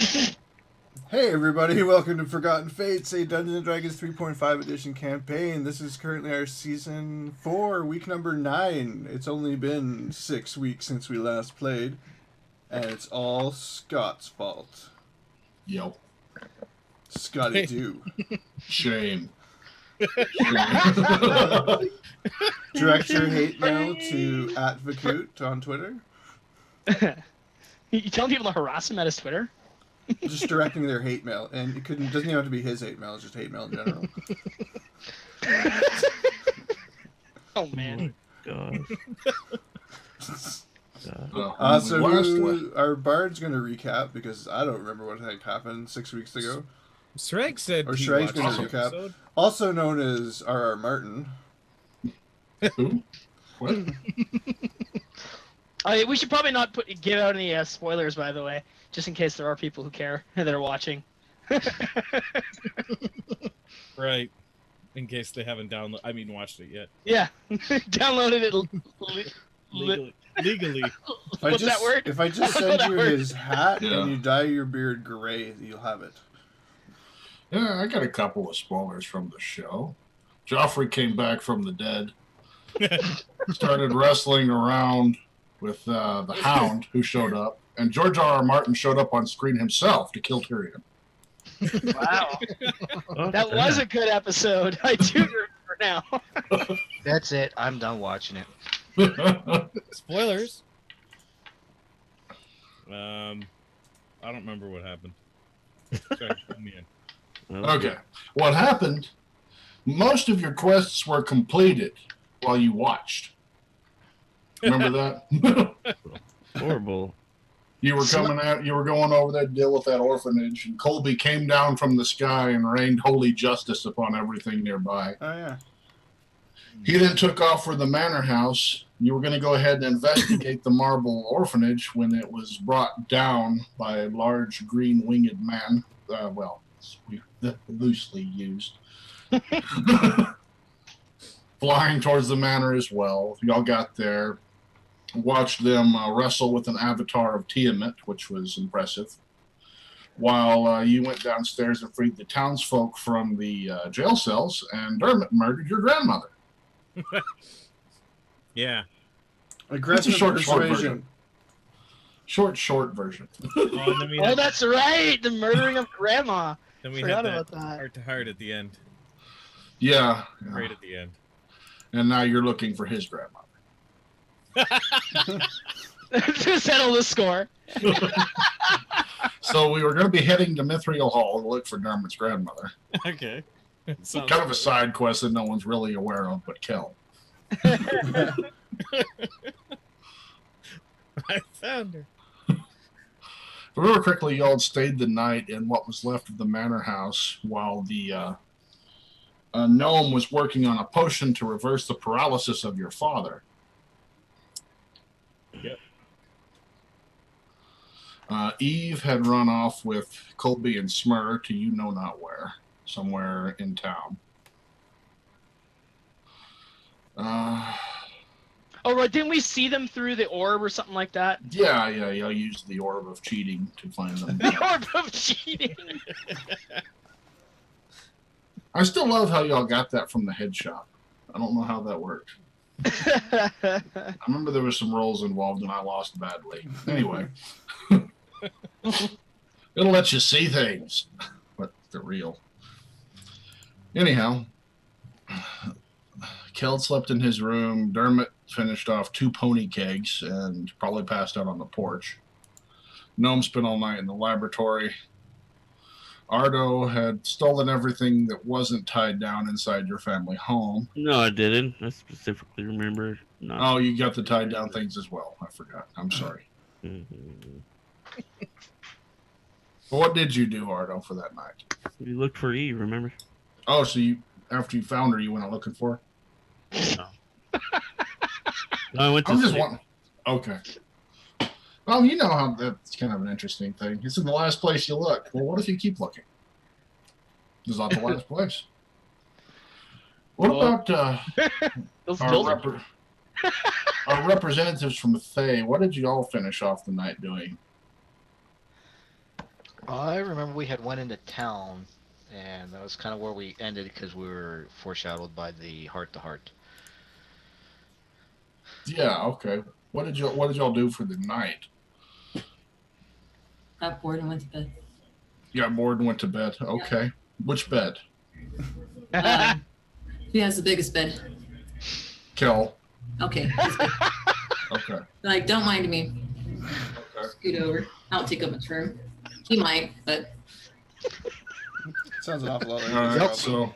Hey everybody, welcome to Forgotten Fates, a Dungeons & Dragons 3.5 edition campaign. This is currently our season 4, week number 9. It's only been 6 weeks since we last played, and it's all Scott's fault. Yep. Scotty do. Shame. Direct your hate mail to @Vakut on Twitter. You telling people to harass him at his Twitter? Just directing their hate mail, and it doesn't even have to be his hate mail, it's just hate mail in general. Oh man. God. So our bard's going to recap, because I don't remember what the heck happened 6 weeks ago. Sragg said Or he Sragg's watched going to the recap. episode. Also known as R.R. Martin. Who? What? We should probably not give out any spoilers, by the way, just in case there are people who care that are watching. Right. In case they haven't watched it yet. Yeah, downloaded it Legally. What's that word? If I just I don't know send that you word. his hat Yeah. and you dye your beard gray, you'll have it. Yeah, I got a couple of spoilers from the show. Joffrey came back from the dead. Started wrestling around with the Hound, who showed up. And George R.R. Martin showed up on screen himself to kill Tyrion. Wow, Oh, that was a good episode. I do remember now. That's it. I'm done watching it. Spoilers. I don't remember what happened. Sorry, fill me in. well, Okay. What happened, most of your quests were completed while you watched. Remember that? horrible. You were going over there to deal with that orphanage, and Colby came down from the sky and rained holy justice upon everything nearby. Oh, yeah. He then took off for the manor house. You were going to go ahead and investigate the marble orphanage when it was brought down by a large green-winged man. Loosely used. Flying towards the manor as well. Y'all got there. Watched them wrestle with an avatar of Tiamat, which was impressive. While you went downstairs and freed the townsfolk from the jail cells, and Dermot murdered your grandmother. Yeah. Aggressive short persuasion. Short version. Oh, and then we Oh, that's right. The murdering of Grandma. then we Forgot had about that that. heart-to-heart at the end. Yeah. Right at the end. And now you're looking for his grandmother. To settle the score. So we were going to be heading to Mithril Hall to look for Dermot's grandmother. Okay. Sounds Kind of a side quest that no one's really aware of but Kel. I found her. If I remember correctly, y'all stayed the night in what was left of the manor house while the gnome was working on a potion to reverse the paralysis of your father. Yep. Eve had run off with Colby and Smur to you know not where, somewhere in town. Oh, right. Didn't we see them through the orb or something like that? Yeah, y'all used the orb of cheating to find them. The orb of cheating. I still love how y'all got that from the head shop. I don't know how that worked. I remember there was some rolls involved and I lost badly. Anyway. It'll let you see things, but they're real. Anyhow, Kel slept in his room. Dermot finished off 2 pony kegs and probably passed out on the porch. Gnome spent all night in the laboratory. Ardo had stolen everything that wasn't tied down inside your family home. No, I didn't. I specifically remember not. Oh, you got the tied down things as well. I forgot. I'm sorry. Mhm. What did you do, Ardo, for that night? We looked for Eve, remember? Oh, so you, after you found her, you went out looking for her? No, I went to I'm just sleep. wanting. Okay. Well, you know how that's kind of an interesting thing. It's in the last place you look. Well, what if you keep looking? It's not the last place. What Well, about Those our, buildings. our representatives from Thay? What did you all finish off the night doing? I remember we had went into town, and that was kind of where we ended because we were foreshadowed by the heart-to-heart. Yeah, okay. What did y'all do for the night? Got bored and went to bed. You got bored and went to bed. Okay. Which bed? Who has the biggest bed? Kel. Okay. His bed. Okay. Like, don't mind me. Okay. Scoot over. I don't take up much room. He might, but Sounds an awful lot like All right. So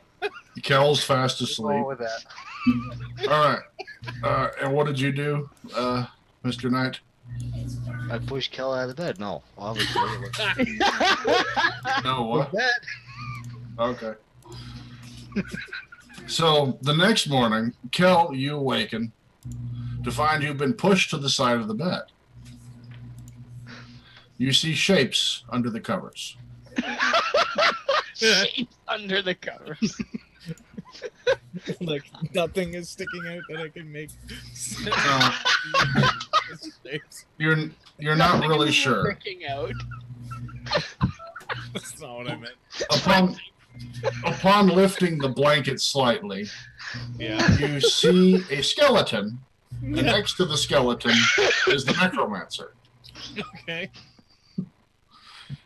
Kel's fast Roll asleep. with that. All right. And what did you do, Mr. Knight? I pushed Kel out of bed. No, obviously. No, what? Bed. Okay. So the next morning, Kel, you awaken to find you've been pushed to the side of the bed. You see shapes under the covers. Shapes under the covers. Like nothing is sticking out that I can make. You're not really sure. Sticking out. That's not what I meant. Upon lifting the blanket slightly, Yeah. you see a skeleton, and next to the skeleton is the necromancer. Okay.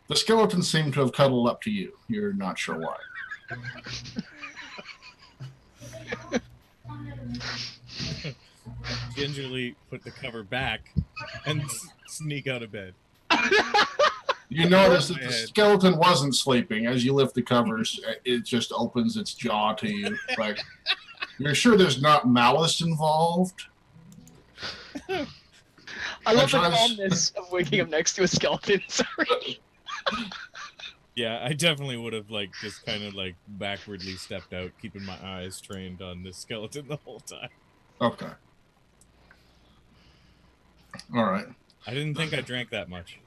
The skeleton seemed to have cuddled up to you. You're not sure why. Gingerly put the cover back and sneak out of bed. You notice that the skeleton wasn't sleeping. As you lift the covers, it just opens its jaw to you. Like, you're sure there's not malice involved? I love the tries- calmness of waking up next to a skeleton. Sorry. Yeah, I definitely would have like just kind of like backwardly stepped out, keeping my eyes trained on this skeleton the whole time. Okay. All right. I didn't think I drank that much.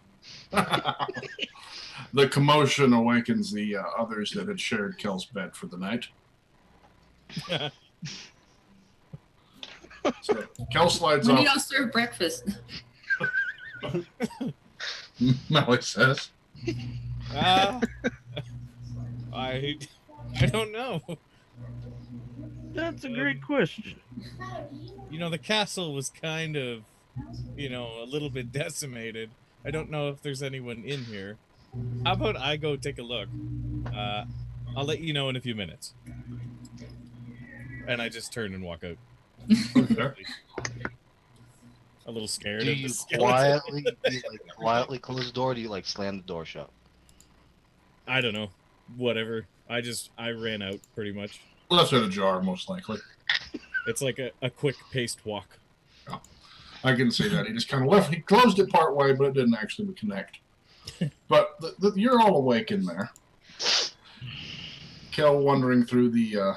The commotion awakens the others that had shared Kel's bed for the night. So Kel slides when do off. y'all serve breakfast? Melly says. I don't know. That's a great question. You know, the castle was kind of, a little bit decimated. I don't know if there's anyone in here. How about I go take a look? I'll let you know in a few minutes. And I just turn and walk out. Okay. A little scared Do of the you skeleton. quietly close the door? Or do you slam the door shut? I don't know. Whatever. I ran out pretty much. Left it ajar, most likely. It's like a quick paced walk. I can see that. He just kind of left. He closed it part way, but it didn't actually connect. But you're all awake in there. Kel wandering through the.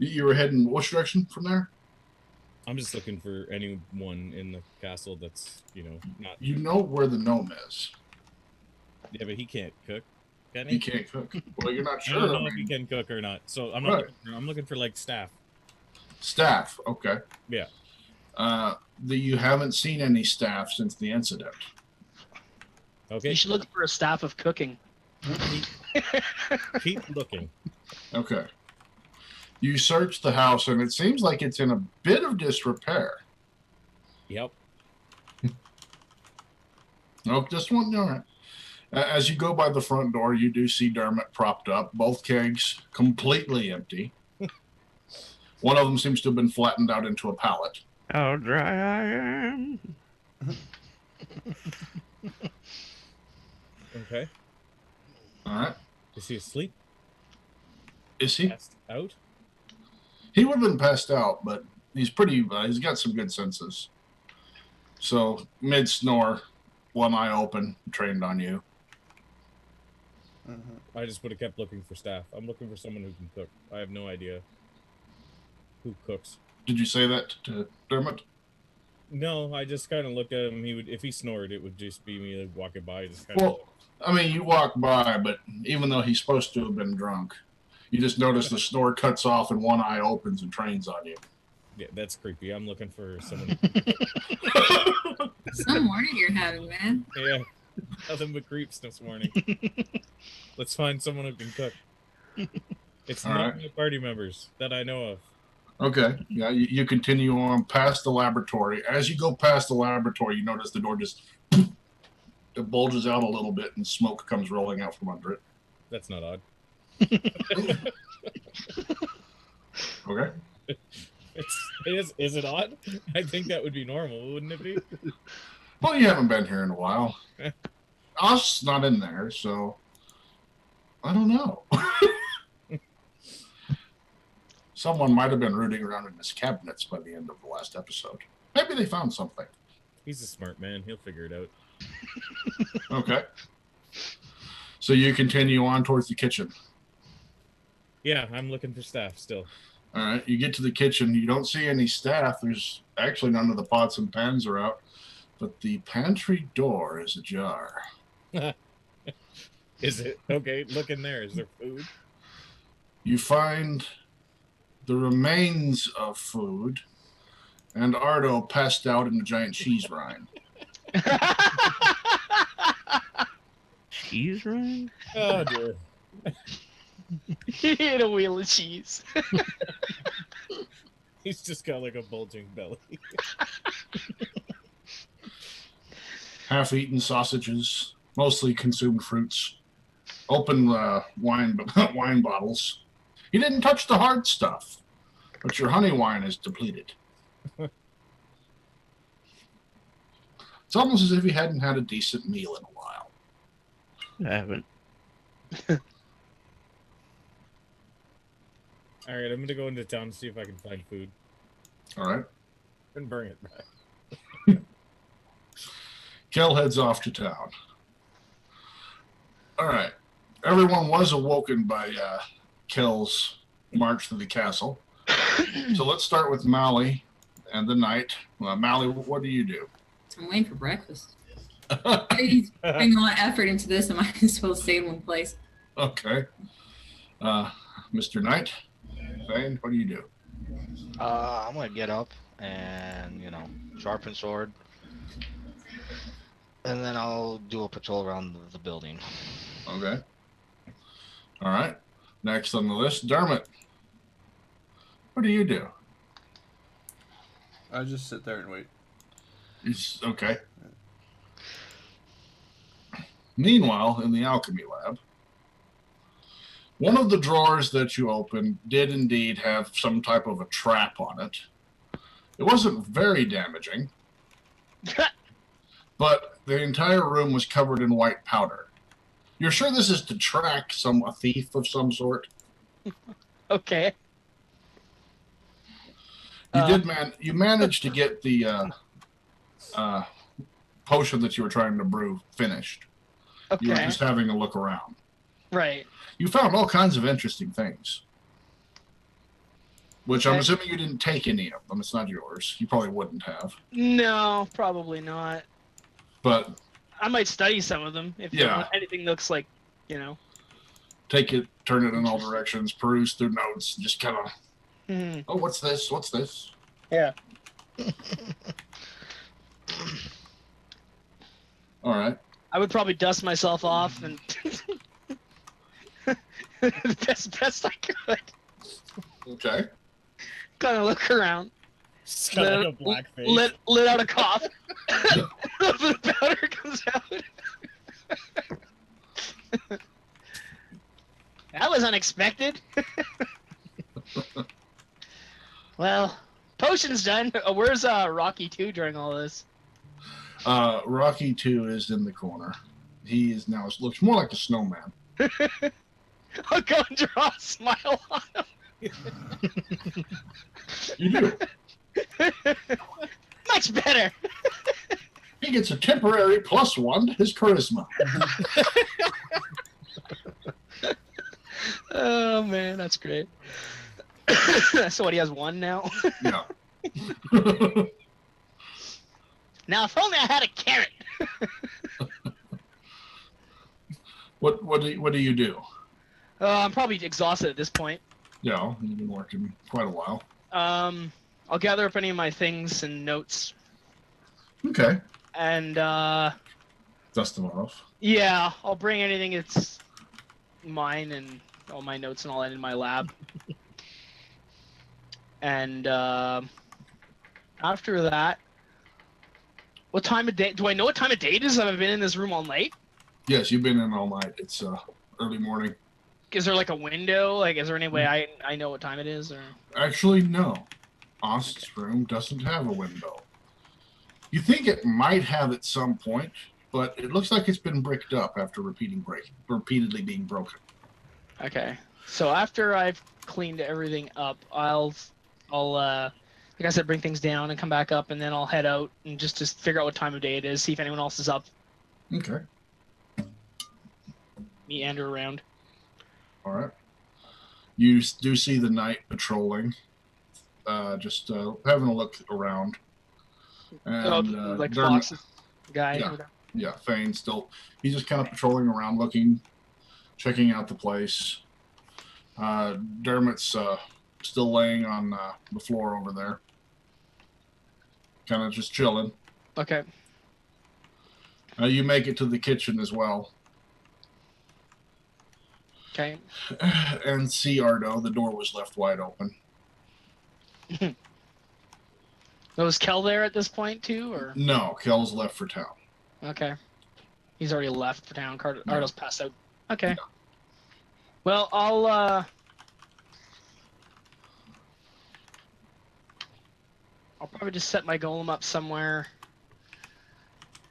You were heading which direction from there? I'm just looking for anyone in the castle that's, not. You know where the gnome is. Yeah, but he can't cook. Can He he? can't cook. Well, you're not I sure. don't I know if he mean, can cook or not. So I'm not. Right. I'm looking for like staff. staff. Okay. Yeah. You haven't seen any staff since the incident. Okay. You should look for a staff of cooking. Keep looking. Okay. You search the house, and it seems like it's in a bit of disrepair. Yep. Nope, just one. All right. As you go by the front door, you do see Dermot propped up, both kegs completely empty. One of them seems to have been flattened out into a pallet. How dry I am. Okay. All right. Is he asleep? Is he? Passed out? He would have been passed out, but he's pretty. He's got some good senses. So mid snore, one eye open, trained on you. I just would have kept looking for staff. I'm looking for someone who can cook. I have no idea who cooks. Did you say that to Dermot? No, I just kind of looked at him. He would, if he snored, it would just be me like, walking by. Just kind Well, I mean, you walk by, but even though he's supposed to have been drunk, you just notice the snore cuts off and one eye opens and trains on you. yeah, that's creepy. I'm looking for someone. Some morning you're having, man. Yeah, Nothing but creeps this morning. Let's find someone who can cook. It's All not right. my party members that I know of. Okay. Yeah, you continue on past the laboratory. As you go past the laboratory, you notice the door just it bulges out a little bit and smoke comes rolling out from under it. That's not odd. Okay. Is it odd? I think that would be normal, wouldn't it be? Well, you haven't been here in a while. Us not in there, so I don't know. Someone might have been rooting around in his cabinets by the end of the last episode. Maybe they found something. He's a smart man. He'll figure it out. Okay. So you continue on towards the kitchen. Yeah, I'm looking for staff still. All right. You get to the kitchen. You don't see any staff. There's actually none of the pots and pans are out, but the pantry door is ajar. Is it? Okay, look in there. Is there food? You find the remains of food and Ardo passed out in a giant cheese rind. Cheese ring? Oh, dear. He ate a wheel of cheese. He's just got like a bulging belly. Half-eaten sausages, mostly consumed fruits, open wine bottles. You didn't touch the hard stuff, but your honey wine is depleted. It's almost as if you hadn't had a decent meal in a while. I haven't. All right, I'm going to go into town and see if I can find food All right. and bring it back. Kel heads off to town. All right. Everyone was awoken by Kel's march through the castle. So let's start with Mally and the knight. Mally, what do you do? I'm waiting for breakfast. He's putting a lot of effort into this. I might as well stay in one place. Okay. Mr. Knight, Thane, what do you do? I'm gonna get up and sharpen sword, and then I'll do a patrol around the building. Okay. All right. Next on the list, Dermot. What do you do? I just sit there and wait. It's okay. Meanwhile, in the alchemy lab, one of the drawers that you opened did indeed have some type of a trap on it. It wasn't very damaging, but the entire room was covered in white powder. You're sure this is to track a thief of some sort? Okay. You managed to get the potion that you were trying to brew finished. Okay. You were just having a look around. Right. You found all kinds of interesting things. Which I'm Okay. assuming you didn't take any of them. It's not yours. You probably wouldn't have. No, probably not. But I might study some of them if Yeah. anything looks like, take it, turn it in all directions, peruse through notes, just kind of, hmm. oh, what's this? What's this? Yeah. All right. I would probably dust myself off and best I could. Okay. Kind of look around. Just got like a black face. Let out a cough. The powder comes out. That was unexpected. Well, potion's done. Where's Rocky 2 during all this? Rocky 2 is in the corner. He is now looks more like a snowman. I'll go and draw a smile on him. You do. Much better. He gets a temporary +1 to his charisma. Oh man, that's great. So what? He has 1 now. Yeah. Now, if only I had a carrot. What do you do? I'm probably exhausted at this point. Yeah, you've been working quite a while. I'll gather up any of my things and notes, Okay. and Dust them off. Yeah, I'll bring anything that's mine and all my notes and all that in my lab. And after that, what time of day? Do I know what time of day it is? Have I been in this room all night? Yes, you've been in all night. It's early morning. Is there like a window? Like, is there any way I know what time it is? Or Actually, no. Ost's room doesn't have a window. You think it might have at some point, but it looks like it's been bricked up after repeatedly being broken. okay. So after I've cleaned everything up, I'll like I said, bring things down and come back up, and then I'll head out and just figure out what time of day it is, see if anyone else is up. Okay. Meander around. All right. You do see the knight patrolling, just having a look around. And Like Dermot, Fox's guy. Yeah. Yeah, Thane still. He's just kind of patrolling around, looking, checking out the place. Dermot's still laying on the floor over there, kind of just chilling. Okay. You make it to the kitchen as well, Okay. and see Ardo. The door was left wide open. Was Kel there at this point too, or? No, Kel's left for town. Okay. He's already left for town. Ardo's passed out. Okay. Well, I'll probably just set my golem up somewhere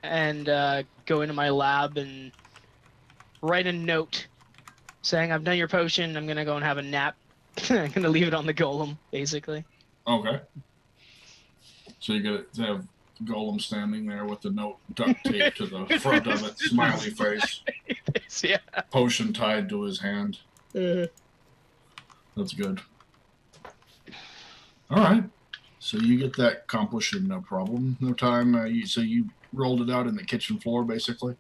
and go into my lab and write a note saying I've done your potion. I'm gonna go and have a nap. I'm gonna leave it on the golem, basically. Okay. So you got to have Golem standing there with the note duct taped to the front of it, smiley face, Yeah. potion tied to his hand. That's good. All right. So you get that accomplished in no problem, no time. So you rolled it out in the kitchen floor, basically.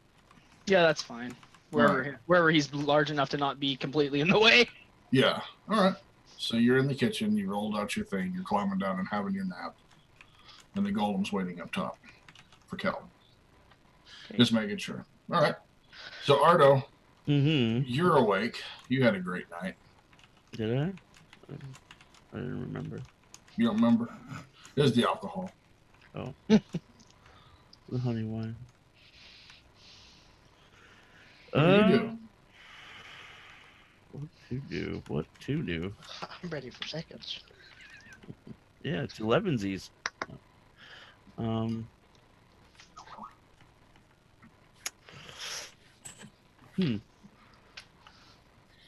Yeah, that's fine. Wherever he's large enough to not be completely in the way. Yeah. All right. So you're in the kitchen. You rolled out your thing. You're climbing down and having your nap, and the golem's waiting up top for Kel. Okay. Just making sure. All right. So Ardo, Mm-hmm. you're awake. You had a great night. Did I? I didn't remember. You don't remember? It was the alcohol. Oh. The honey wine. What do you do? What to do? I'm ready for seconds. Yeah, it's 11sies.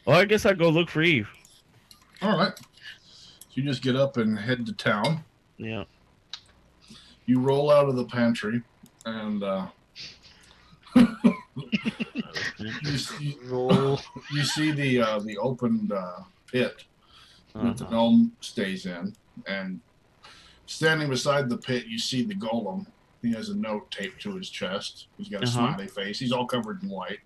Well, I guess I'll go look for Eve. All right. So you just get up and head to town. Yeah. You roll out of the pantry, and you see the opened pit that the gnome stays in, and standing beside the pit, you see the golem. He has a note taped to his chest. He's got a smiley face. He's all covered in white.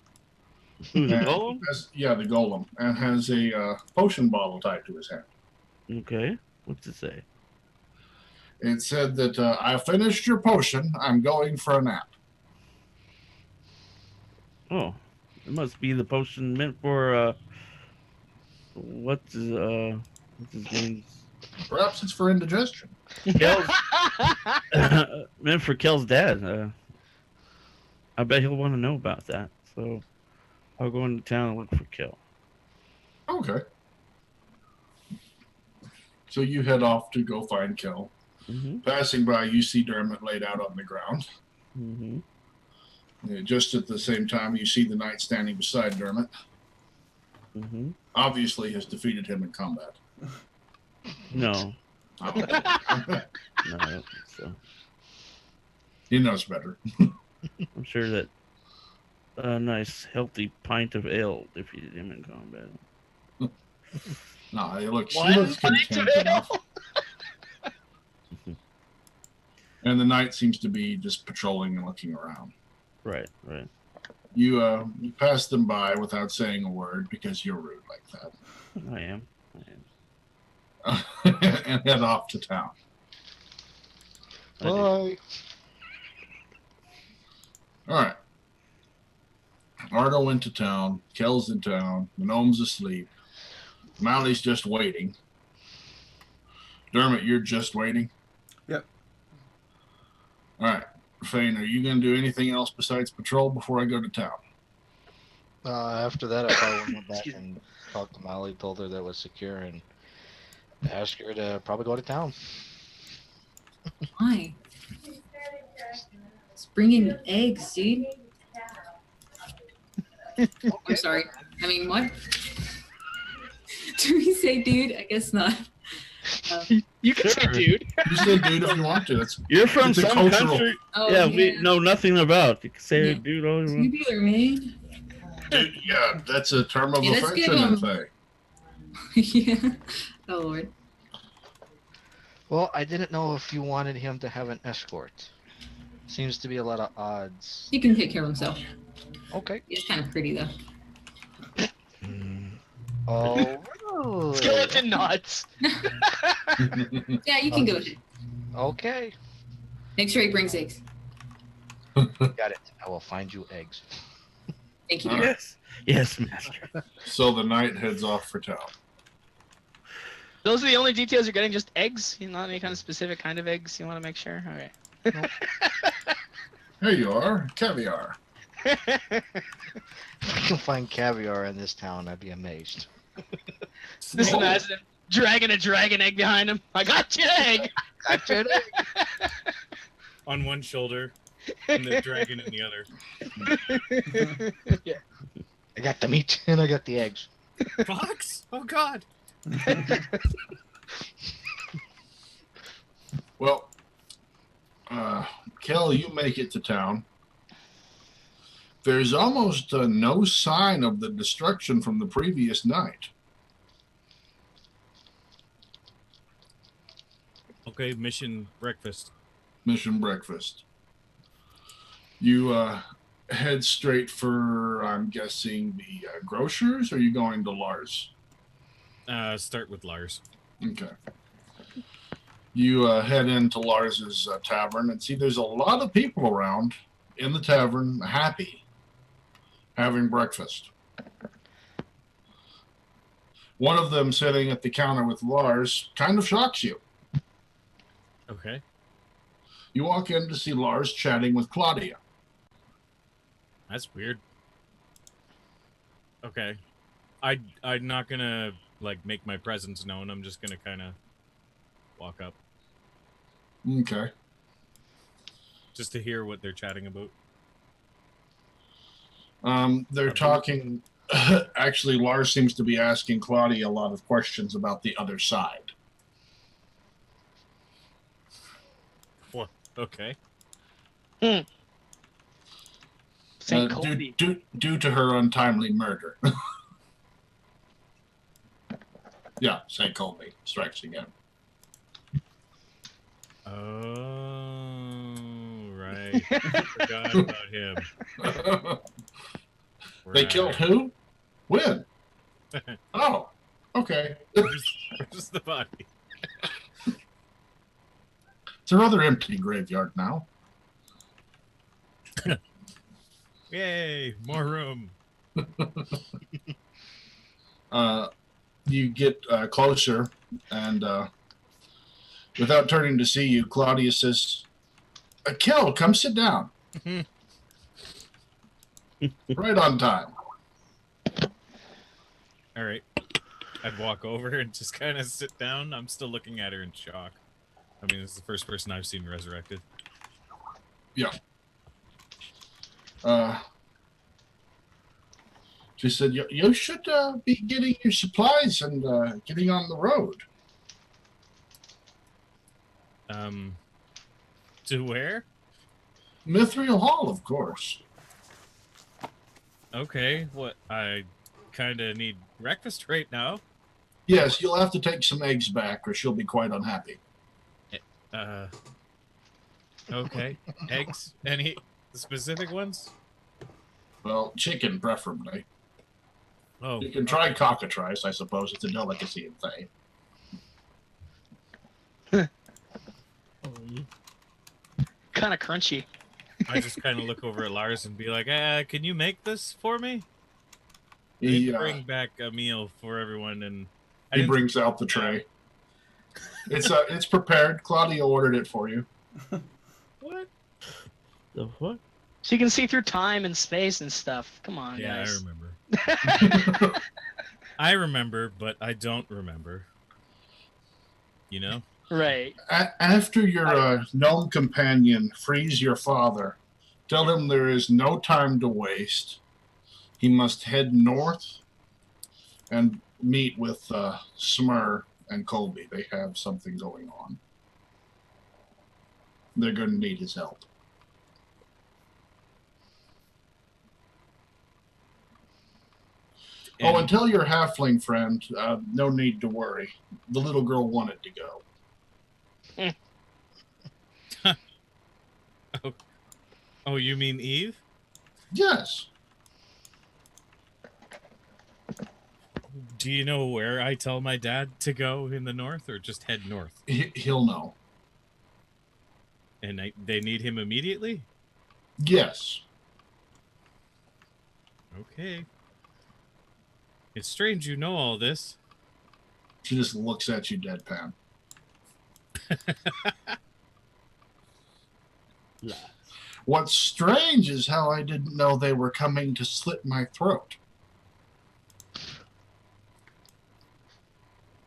Who's the And golem? yeah, the golem, and has a potion bottle tied to his hand. Okay. What's it say? It said that I finished your potion. I'm going for a nap. Oh, it must be the potion meant for what's his name? Perhaps it's for indigestion. Kel's meant for Kel's dad. I bet he'll want to know about that. So I'll go into town and look for Kel. Okay. So you head off to go find Kel. Mm-hmm. Passing by, you see Dermot laid out on the ground. Mm-hmm. Just at the same time, you see the knight standing beside Dermot. Mm-hmm. Obviously has defeated him in combat. No. Oh. No, I don't think so. He knows better. I'm sure that a nice, healthy pint of ale defeated him in combat. No, he looks One pint content of enough. ale? And the knight seems to be just patrolling and looking around. Right, right. You pass them by without saying a word because you're rude like that. I am. And head off to town. Bye. All right. Ardo went to town. Kel's in town. The gnome's asleep. Mally's just waiting. Dermot, you're just waiting? Yep. All right. Fane, are you going to do anything else besides patrol before I go to town? After that, I probably went back and talked to Molly, told her that was secure, and asked her to probably go to town. Why? It's bringing eggs, dude. I'm sorry. I mean, what? Do we say dude? I guess not. You can say Sure. dude. You say dude if you want to. That's You're from It's a some cultural- country. Oh, Yeah, we know nothing about. You can say, Yeah. dude, all you want. Tubular, man. dude, yeah, that's a term of Yeah, let's give affection, him- I'd say. Yeah. Oh, Lord. Well, I didn't know if you wanted him to have an escort. Seems to be a lot of odds. He can take care of himself. Okay. He's kind of pretty, though. Oh, really? Skeleton nuts. Yeah, you can go ahead. Okay. Make sure he brings eggs. Got it. I will find you eggs. Thank you. All right. Yes. Yes, master. So the knight heads off for town. Those are the only details you're getting. Just eggs. Not any kind of specific kind of eggs. You want to make sure. Okay. Here you are, caviar. If I can find caviar in this town, I'd be amazed. Just Oh. imagine him dragging a dragon egg behind him. I got you an egg. Gotcha an egg. On one shoulder and the dragon in the other. Yeah. I got the meat and I got the eggs. Fox? Oh God. Well, Kel, you make it to town. There's almost no sign of the destruction from the previous night. Okay, mission breakfast. Mission breakfast. You head straight for, I'm guessing, the grocers, or are you going to Lars? Start with Lars. Okay. You head into Lars's tavern and see there's a lot of people around in the tavern, happy, having breakfast. One of them sitting at the counter with Lars kind of shocks you. Okay. You walk in to see Lars chatting with Claudia. That's weird. Okay. I'm not gonna like make my presence known. I'm just gonna kind of walk up Okay. just to hear what they're chatting about. They're talking. Actually, Lars seems to be asking Claudia a lot of questions about the other side. What? Okay. St. Due, Colby. due to her untimely murder. Yeah, St. Colby strikes again. Oh, right. I forgot about him. They killed who? When? Oh, okay. Where's the body? It's a rather empty graveyard now. Yay, more room. You get closer, and without turning to see you, Claudia says, Kel, come sit down. Right on time. All right. I'd walk over and just kind of sit down. I'm still looking at her in shock. I mean, it's the first person I've seen resurrected. She said, you should be getting your supplies and getting on the road. To where? Mithril Hall, of course. Okay, what? I kind of need breakfast right now. Yes, you'll have to take some eggs back or she'll be quite unhappy. Okay. Eggs? Any specific ones? Well, chicken preferably. Oh, You can try cockatrice, I suppose. It's a delicacy in Fae. Kind of crunchy. I just kind of look over at Lars and be like, can you make this for me? I He, need to bring back a meal for everyone, and I he didn't- brings out the tray. It's prepared. Claudia ordered it for you. What? The what? So you can see through time and space and stuff. Come on, Yeah, guys. I remember. I remember, but I don't remember. You know? Right. After your gnome companion frees your father, tell him there is no time to waste. He must head north and meet with Smur and Colby. They have something going on. They're going to need his help. Oh, and tell your halfling friend, no need to worry. The little girl wanted to go. Oh, you mean Eve? Yes. Do you know where I tell my dad to go in the north, or just head north? He'll know. And they need him immediately? Yes. Okay. It's strange you know all this. She just looks at you deadpan. What's strange is how I didn't know they were coming to slit my throat.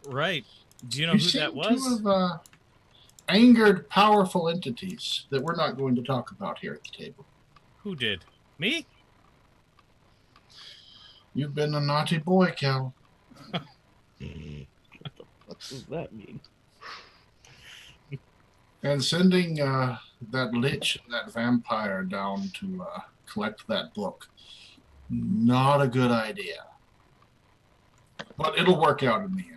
Right. Do you know You who seem that was? to have angered powerful entities that we're not going to talk about here at the table. Who did? Me? You've been a naughty boy, Cal. What does that mean? And sending that lich and that vampire down to collect that book, not a good idea. But it'll work out in the end.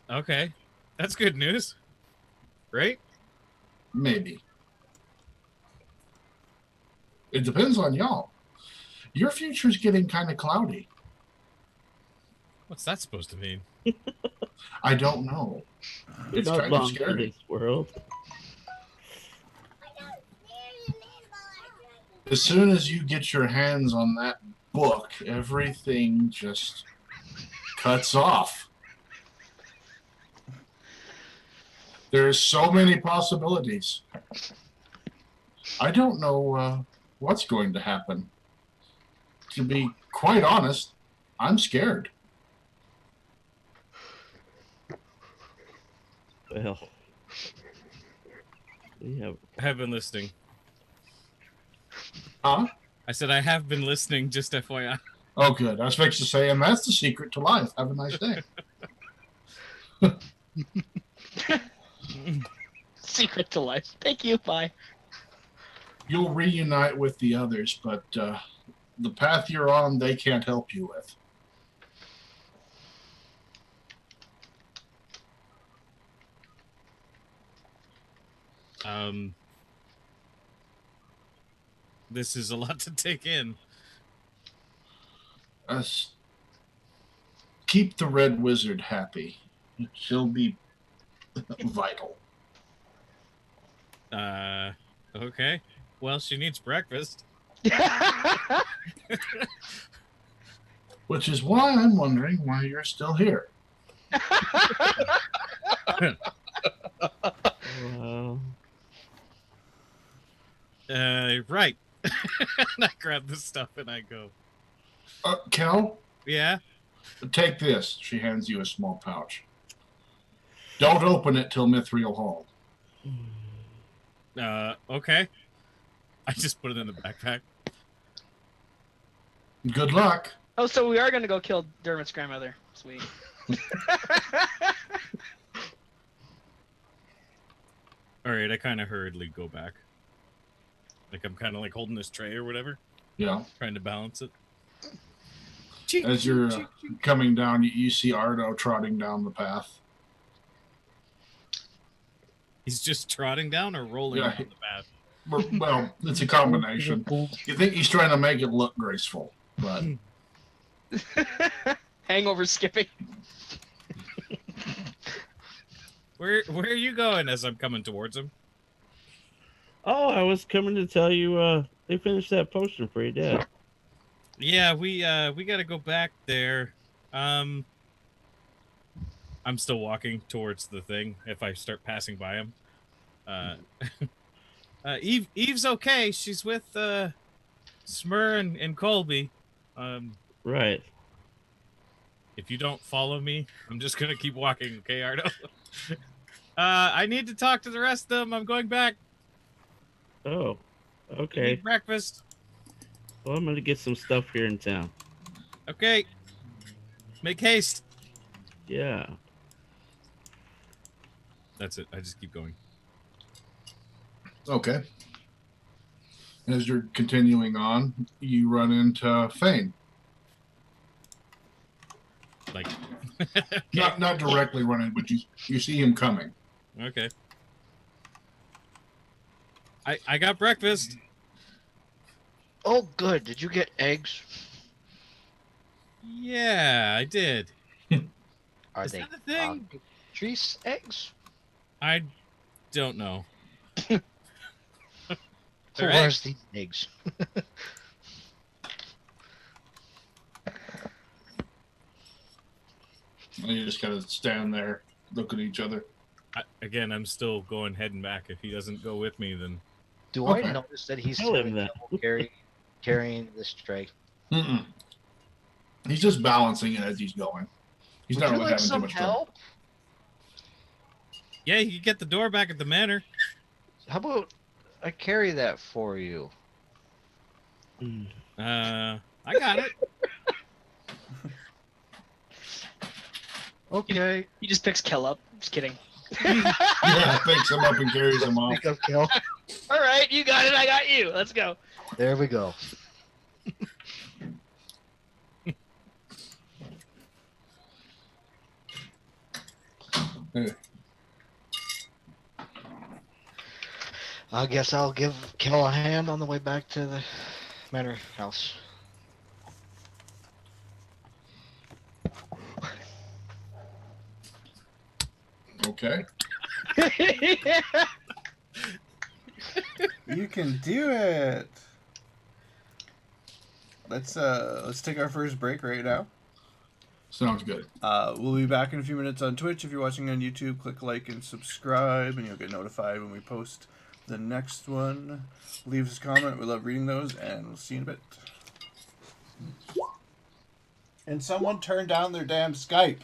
Okay. That's good news. Right? Maybe. It depends on y'all. Your future's getting kind of cloudy. What's that supposed to mean? I don't know. You're It's not kind of long for scary. this world. As soon as you get your hands on that book, everything just cuts off. There's so many possibilities. I don't know what's going to happen. To be quite honest, I'm scared. Well, we have. I have been listening. Huh? I said I have been listening, just FYI. Oh, good. I was fixing to say, and that's the secret to life. Have a nice day. Secret to life. Thank you. Bye. You'll reunite with the others, but the path you're on, they can't help you with. This is a lot to take in. Keep the Red Wizard happy. She'll be vital. Okay. Well, she needs breakfast. Which is why I'm wondering why you're still here. Well, Right. And I grab the stuff and I go. Kel, Yeah? take this. She hands you a small pouch. Don't open it till Mithril Hall. Okay. I just put it in the backpack. Good luck. Oh, so we are gonna go kill Dermot's grandmother. Sweet. Alright, I kind of hurriedly go back. Like I'm kind of like holding this tray or whatever, Yeah. trying to balance it. As you're coming down, you see Ardo trotting down the path. He's just trotting down or rolling Yeah. down the path? Well, it's a combination. You think he's trying to make it look graceful, but Hangover skipping. Where are you going as I'm coming towards him? Oh, I was coming to tell you they finished that potion for your dad. Yeah, we gotta go back there. I'm still walking towards the thing if I start passing by him. Eve's okay. She's with Smur and Colby. Right. If you don't follow me, I'm just gonna keep walking, okay, Ardo? I need to talk to the rest of them. I'm going back. Oh, I okay. need breakfast. Well, I'm gonna get some stuff here in town. Okay. Make haste. Yeah. That's it. I just keep going. Okay. As you're continuing on, you run into Fane. Like, Not directly running, but you see him coming. okay. I got breakfast. Oh, good. Did you get eggs? Yeah, I did. Are Is they that a thing? Trees eggs? I don't know. Who They're wears these eggs? And you just gotta stand there, look at each other. Again, I'm still heading back. If he doesn't go with me, then Do Okay. I notice that he's Tell him having that. trouble carrying this tray? Mm-mm. He's just balancing it as he's going. He's Would not you really like having too some much trouble. help? yeah, you can get the door back at the manor. How about I carry that for you? Mm. I got it. Okay. He just picks Kel up. Just kidding. Yeah, picks him up and carries him off. Pick up Kel. All right, you got it. I got you. Let's go. There we go. Hey. I guess I'll give Kel a hand on the way back to the manor house. Okay. You can do it. Let's take our first break right now. Sounds good. We'll be back in a few minutes on Twitch. If you're watching on YouTube, click like and subscribe, and you'll get notified when we post the next one. Leave us a comment. We love reading those, and we'll see you in a bit. And someone turned down their damn Skype.